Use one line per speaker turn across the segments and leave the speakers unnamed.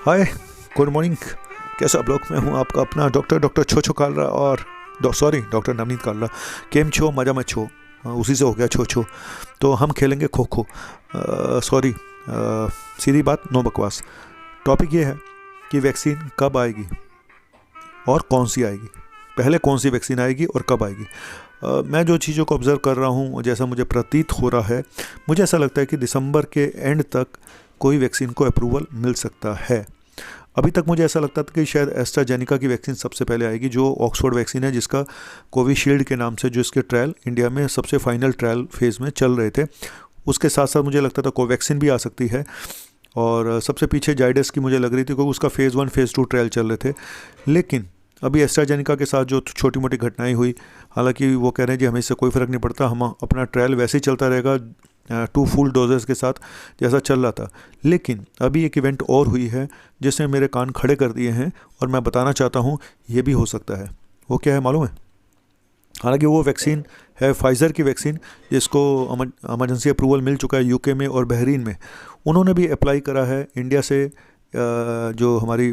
हाय, good morning. कैसे आप लोग? मैं हूँ आपका अपना डॉक्टर छो छो कालरा और डॉक्टर नवनीत कालरा। केम छो मजा मत छो, उसी से हो गया छो छो। तो हम खेलेंगे खो खो। सीधी बात, नो बकवास। टॉपिक ये है कि वैक्सीन कब आएगी और कौन सी आएगी। पहले कौन सी वैक्सीन आएगी और कब आएगी। मैं जो चीज़ों को ऑब्ज़र्व कर रहा हूँ, जैसा मुझे प्रतीत हो रहा है, मुझे ऐसा लगता है कि दिसंबर के एंड तक कोई वैक्सीन को अप्रूवल मिल सकता है। अभी तक मुझे ऐसा लगता था कि शायद एस्ट्राजेनिका की वैक्सीन सबसे पहले आएगी, जो ऑक्सफोर्ड वैक्सीन है, जिसका कोविशील्ड के नाम से जो इसके ट्रायल इंडिया में सबसे फाइनल ट्रायल फेज़ में चल रहे थे। उसके साथ साथ मुझे लगता था कोवैक्सीन भी आ सकती है, और सबसे पीछे जाइडस की मुझे लग रही थी, क्योंकि उसका फ़ेज़ 1 फ़ेज़ 2 ट्रायल चल रहे थे। लेकिन अभी एस्ट्राजेनिका के साथ जो छोटी मोटी घटनाएं हुई, हालांकि वो कह रहे हैं जी हमें इससे कोई फ़र्क नहीं पड़ता, हम अपना ट्रायल वैसे ही चलता रहेगा 2 फुल डोजेस के साथ जैसा चल रहा था। लेकिन अभी एक इवेंट और हुई है जिसने मेरे कान खड़े कर दिए हैं, और मैं बताना चाहता हूँ ये भी हो सकता है। वो क्या है मालूम है? हालांकि वो वैक्सीन है फाइज़र की वैक्सीन, जिसको इमरजेंसी अप्रूवल मिल चुका है यूके में और बहरीन में। उन्होंने भी अप्लाई करा है इंडिया से। जो हमारी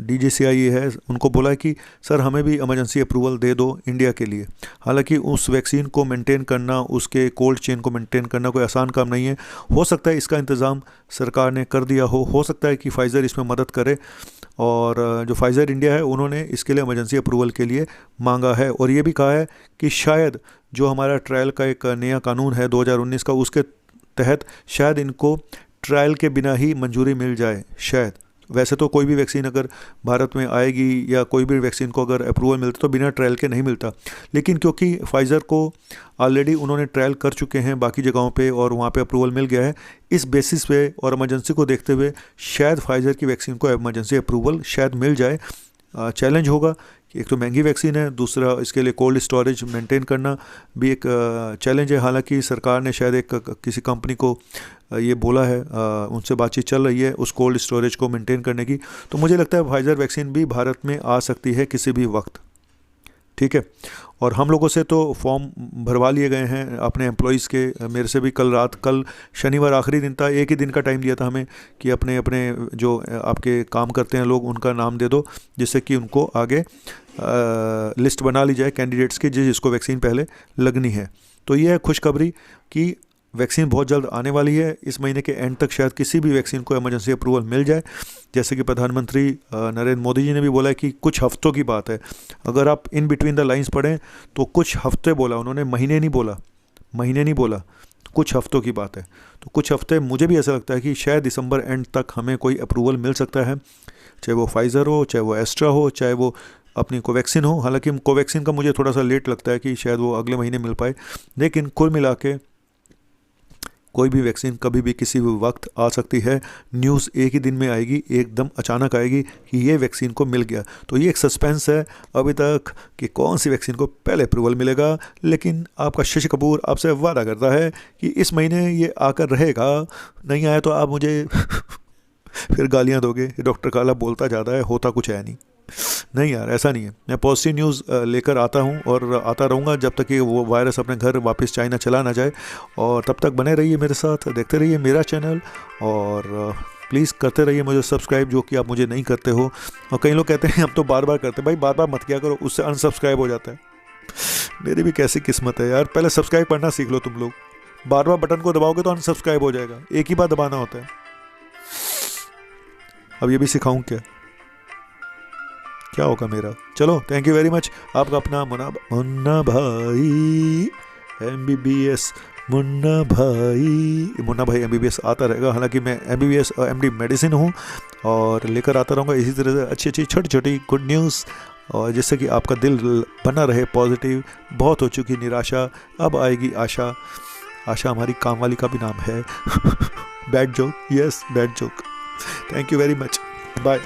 DGCI है, उनको बोला है कि सर हमें भी इमरजेंसी अप्रूवल दे दो इंडिया के लिए। हालांकि उस वैक्सीन को मेंटेन करना, उसके कोल्ड चेन को मेंटेन करना कोई आसान काम नहीं है। हो सकता है इसका इंतज़ाम सरकार ने कर दिया हो सकता है कि फ़ाइज़र इसमें मदद करे। और जो फ़ाइज़र इंडिया है, उन्होंने इसके लिए इमरजेंसी अप्रूवल के लिए मांगा है, और ये भी कहा है कि शायद जो हमारा ट्रायल का एक नया कानून है 2019 का, उसके तहत शायद इनको ट्रायल के बिना ही मंजूरी मिल जाए शायद। वैसे तो कोई भी वैक्सीन अगर भारत में आएगी, या कोई भी वैक्सीन को अगर अप्रूवल मिलता तो बिना ट्रायल के नहीं मिलता। लेकिन क्योंकि फ़ाइज़र को ऑलरेडी उन्होंने ट्रायल कर चुके हैं बाकी जगहों पे, और वहाँ पे अप्रूवल मिल गया है, इस बेसिस पे और इमरजेंसी को देखते हुए शायद फ़ाइज़र की वैक्सीन को इमरजेंसी अप्रूवल शायद मिल जाए। चैलेंज होगा कि एक तो महंगी वैक्सीन है, दूसरा इसके लिए कोल्ड स्टोरेज मेंटेन करना भी एक चैलेंज है। हालांकि सरकार ने शायद एक किसी कंपनी को ये बोला है, उनसे बातचीत चल रही है उस कोल्ड स्टोरेज को मेंटेन करने की। तो मुझे लगता है फाइज़र वैक्सीन भी भारत में आ सकती है किसी भी वक्त। ठीक है। और हम लोगों से तो फॉर्म भरवा लिए गए हैं अपने एम्प्लॉयज़ के। मेरे से भी कल शनिवार आखिरी दिन था, एक ही दिन का टाइम दिया था हमें कि अपने अपने जो आपके काम करते हैं लोग, उनका नाम दे दो, जिससे कि उनको आगे लिस्ट बना ली जाए कैंडिडेट्स की, जिसको वैक्सीन पहले लगनी है। तो ये है खुशखबरी कि वैक्सीन बहुत जल्द आने वाली है। इस महीने के एंड तक शायद किसी भी वैक्सीन को इमरजेंसी अप्रूवल मिल जाए। जैसे कि प्रधानमंत्री नरेंद्र मोदी जी ने भी बोला है कि कुछ हफ्तों की बात है। अगर आप इन बिटवीन द लाइंस पढ़ें तो कुछ हफ्ते बोला उन्होंने, महीने नहीं बोला, कुछ हफ्तों की बात है। तो कुछ हफ्ते, मुझे भी ऐसा लगता है कि शायद दिसंबर एंड तक हमें कोई अप्रूवल मिल सकता है, चाहे वो फाइज़र हो, चाहे वो एस्ट्रा हो, चाहे वो अपनी कोवैक्सीन हो। हालांकि कोवैक्सीन का मुझे थोड़ा सा लेट लगता है कि शायद वो अगले महीने मिल पाए। लेकिन कुल मिला के कोई भी वैक्सीन कभी भी किसी भी वक्त आ सकती है। न्यूज़ एक ही दिन में आएगी, एकदम अचानक आएगी कि ये वैक्सीन को मिल गया। तो ये एक सस्पेंस है अभी तक कि कौन सी वैक्सीन को पहले अप्रूवल मिलेगा। लेकिन आपका शशि कपूर आपसे वादा करता है कि इस महीने ये आकर रहेगा। नहीं आया तो आप मुझे फिर गालियाँ दोगे, डॉक्टर काला बोलता ज़्यादा है, होता कुछ है नहीं यार, ऐसा नहीं है। मैं पॉजिटिव न्यूज़ लेकर आता हूँ और आता रहूँगा जब तक कि वो वायरस अपने घर वापस चाइना चला ना जाए। और तब तक बने रहिए मेरे साथ, देखते रहिए मेरा चैनल, और प्लीज़ करते रहिए मुझे सब्सक्राइब, जो कि आप मुझे नहीं करते हो। और कई लोग कहते हैं हम तो बार बार करते हैं। भाई बार बार मत किया करो, उससे अनसब्सक्राइब हो जाता है। मेरी भी कैसी किस्मत है यार। पहले सब्सक्राइब करना सीख लो तुम लोग। बार बार बटन को दबाओगे तो अनसब्सक्राइब हो जाएगा, एक ही बार दबाना होता है। अब ये भी सिखाऊँ क्या होगा मेरा। चलो, थैंक यू वेरी मच। आपका अपना मुन्ना भाई MBBS, मुन्ना भाई MBBS आता रहेगा। हालांकि मैं MBBS और MD मेडिसिन हूँ, और लेकर आता रहूँगा इसी तरह से अच्छी छोटी छोटी गुड न्यूज़, और जिससे कि आपका दिल बना रहे पॉजिटिव। बहुत हो चुकी निराशा, अब आएगी आशा। आशा हमारी काम वाली का भी नाम है। Bad joke, yes bad joke. Thank you very much, bye.